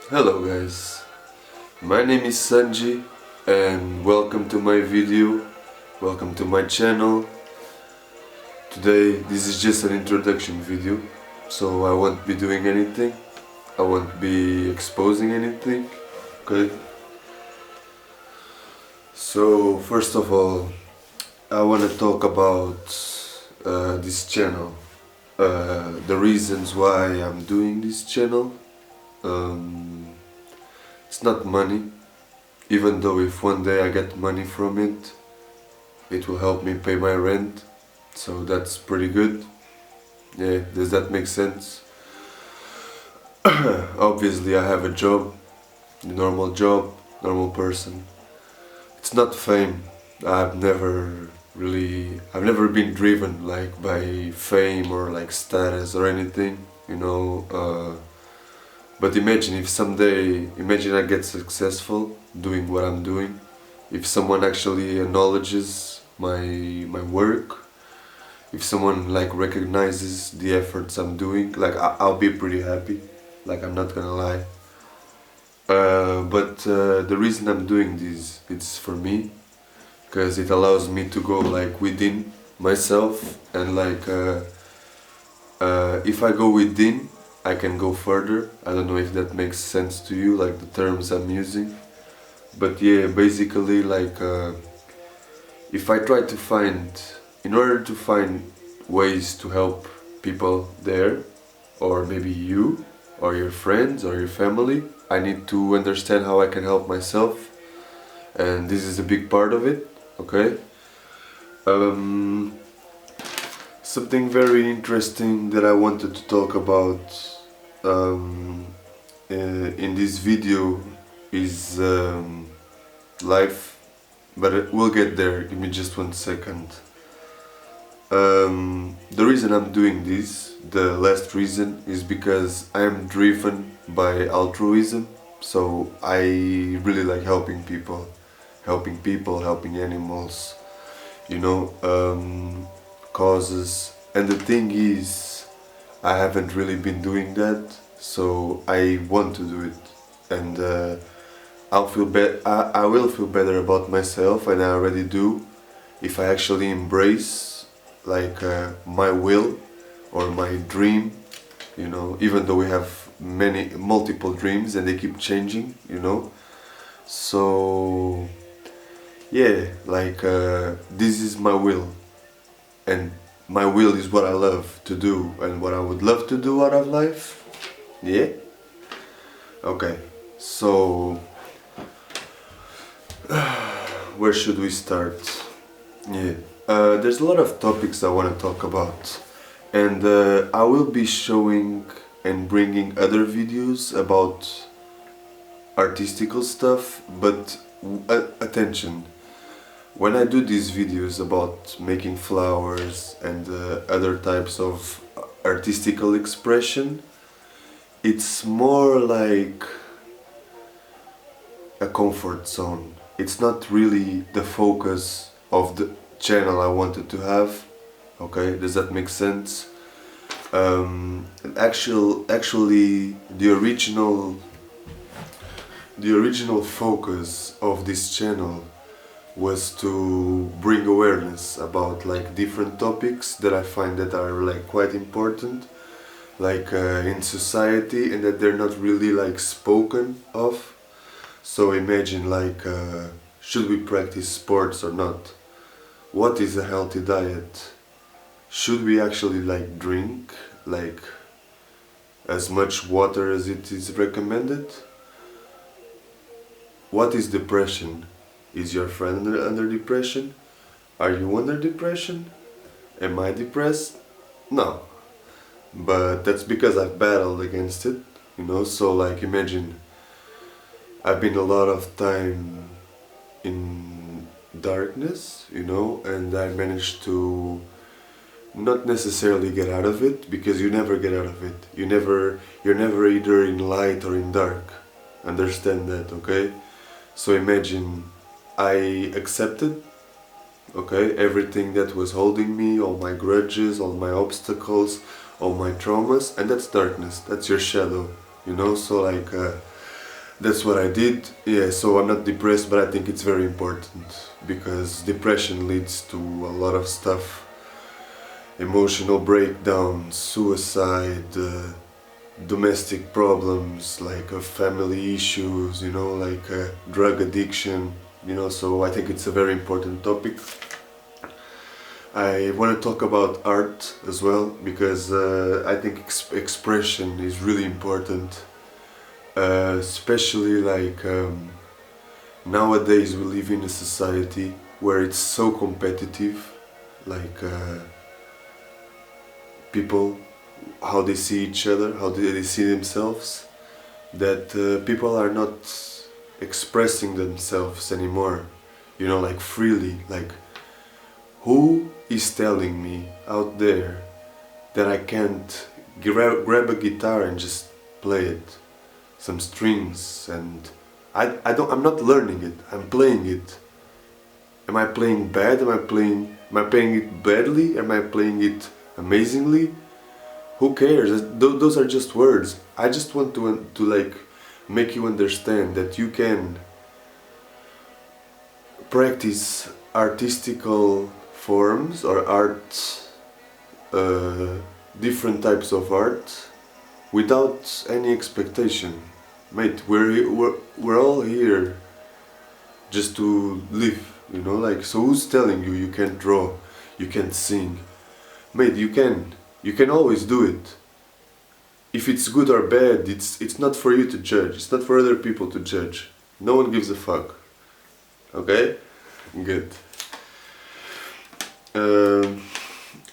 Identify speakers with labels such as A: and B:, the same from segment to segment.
A: Hello guys, my name is Sanji and welcome to my video, welcome to my channel. Today this is just an introduction video, so I won't be doing anything, I won't be exposing anything, okay? So first of all, I want to talk about this channel, the reasons why I'm doing this channel. It's not money, even though if one day I get money from it, it will help me pay my rent, so that's pretty good. Yeah, does that make sense? Obviously I have a job, a normal job, normal person. It's not fame. I've never been driven like by fame or like status or anything, you know. But imagine I get successful doing what I'm doing, if someone actually acknowledges my work, if someone like recognizes the efforts I'm doing, like I'll be pretty happy, like I'm not gonna lie. But the reason I'm doing this, it's for me, because it allows me to go like within myself and like if I go within, I can go further. I don't know if that makes sense to you, like the terms I'm using. But yeah, basically like if I try to find, in order to find ways to help people there, or maybe you, or your friends, or your family, I need to understand how I can help myself. And this is a big part of it, okay? Something very interesting that I wanted to talk about in this video is life, but we'll get there. Give me just 1 second. The reason I'm doing this, the last reason, is because I'm driven by altruism. So I really like helping people, helping animals, you know, causes. And the thing is, I haven't really been doing that, so I want to do it, and I will feel better about myself, and I already do, if I actually embrace like my will or my dream, you know, even though we have multiple dreams and they keep changing, you know. So yeah, like this is my will, and my will is what I love to do and what I would love to do out of life. Yeah? Okay, so where should we start? Yeah, there's a lot of topics I want to talk about, and I will be showing and bringing other videos about artistical stuff, but attention. When I do these videos about making flowers and other types of artistical expression, it's more like a comfort zone. It's not really the focus of the channel I wanted to have. Okay, does that make sense? Actually, the original focus of this channel was to bring awareness about like different topics that I find that are like quite important, like in society, and that they're not really like spoken of. So imagine like should we practice sports or not? What is a healthy diet? Should we actually like drink like as much water as it is recommended? What is depression? Is your friend under depression? Are you under depression? Am I depressed? No. But that's because I've battled against it, you know. So like imagine I've been a lot of time in darkness, you know, and I managed to not necessarily get out of it, because you never get out of it. You're never either in light or in dark. Understand that, okay? So imagine I accepted, okay, everything that was holding me, all my grudges, all my obstacles, all my traumas, and that's darkness, that's your shadow, you know. So like That's what I did. Yeah, so I'm not depressed, but I think it's very important because depression leads to a lot of stuff. Emotional breakdown, suicide, domestic problems, like family issues, like drug addiction, so I think it's a very important topic. I want to talk about art as well because I think expression is really important, especially like nowadays we live in a society where it's so competitive, like people, how they see each other, how they see themselves, that people are not expressing themselves anymore, like freely. Like, who is telling me out there that I can't grab a guitar and just play it, some strings, and I'm not learning it, I'm playing it. Am I playing bad? Am I playing it badly? Am I playing it amazingly? Who cares? Those are just words. I just want to like make you understand that you can practice artistical forms or art, different types of art, without any expectation. Mate, we're all here just to live, like, so who's telling you you can't draw, you can't sing? Mate, you can always do it. If it's good or bad, it's not for you to judge, it's not for other people to judge. No one gives a fuck. Okay? Good.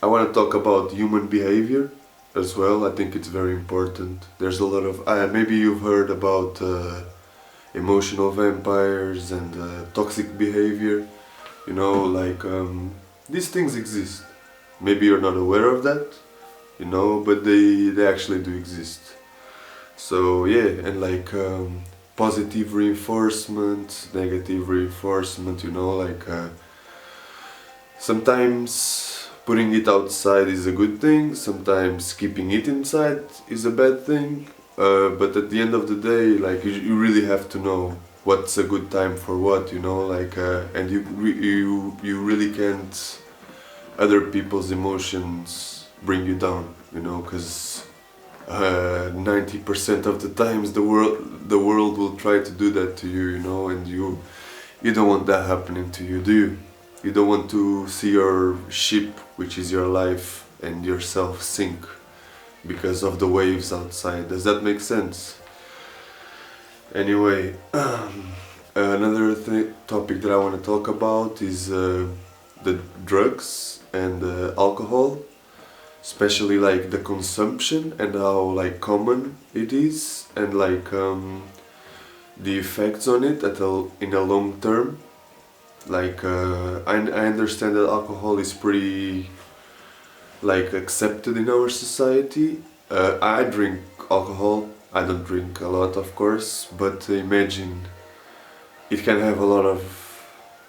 A: I want to talk about human behavior as well. I think it's very important. There's a lot of maybe you've heard about emotional vampires and toxic behavior. Like these things exist. Maybe you're not aware of that, but they actually do exist. So yeah, and like positive reinforcement, negative reinforcement, like sometimes putting it outside is a good thing, sometimes keeping it inside is a bad thing, but at the end of the day, like you really have to know what's a good time for what, like and you really can't other people's emotions bring you down, because 90% of the times the world will try to do that to you, and you don't want that happening to you, do you? You don't want to see your ship, which is your life, and yourself sink because of the waves outside. Does that make sense? Anyway, another topic that I want to talk about is the drugs and alcohol, especially like the consumption and how like common it is, and like the effects on it in a long term. Like I understand that alcohol is pretty like accepted in our society. I drink alcohol. I don't drink a lot, of course, but imagine it can have a lot of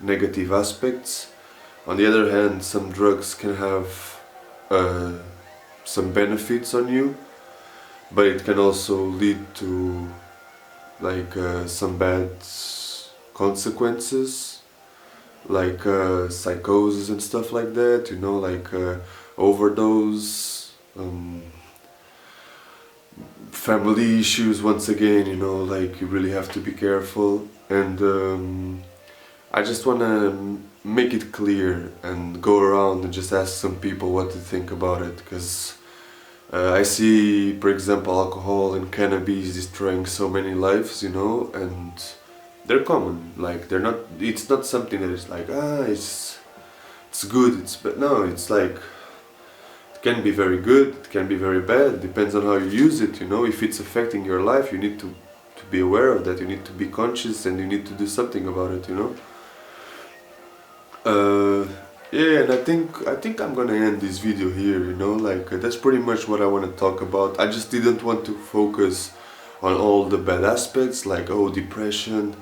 A: negative aspects. On the other hand, some drugs can have some benefits on you, but it can also lead to like some bad consequences, like psychosis and stuff like that, like overdose, family issues once again, like you really have to be careful. And I just want to make it clear and go around and just ask some people what to think about it, because I see, for example, alcohol and cannabis destroying so many lives, and they're common. Like it's not something that is like it's good, but no, it's like it can be very good, it can be very bad, depends on how you use it. If it's affecting your life, you need to be aware of that, you need to be conscious, and you need to do something about it. Yeah, and I think I'm gonna end this video here. Like that's pretty much what I want to talk about. I just didn't want to focus on all the bad aspects, like depression,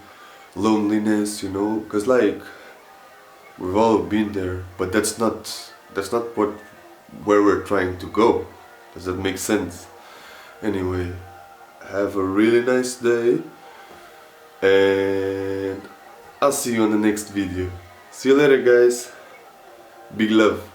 A: loneliness, because like we've all been there, but that's not where we're trying to go. Does that make sense? Anyway, have a really nice day. and I'll see you on the next video. See you later, guys. Big love.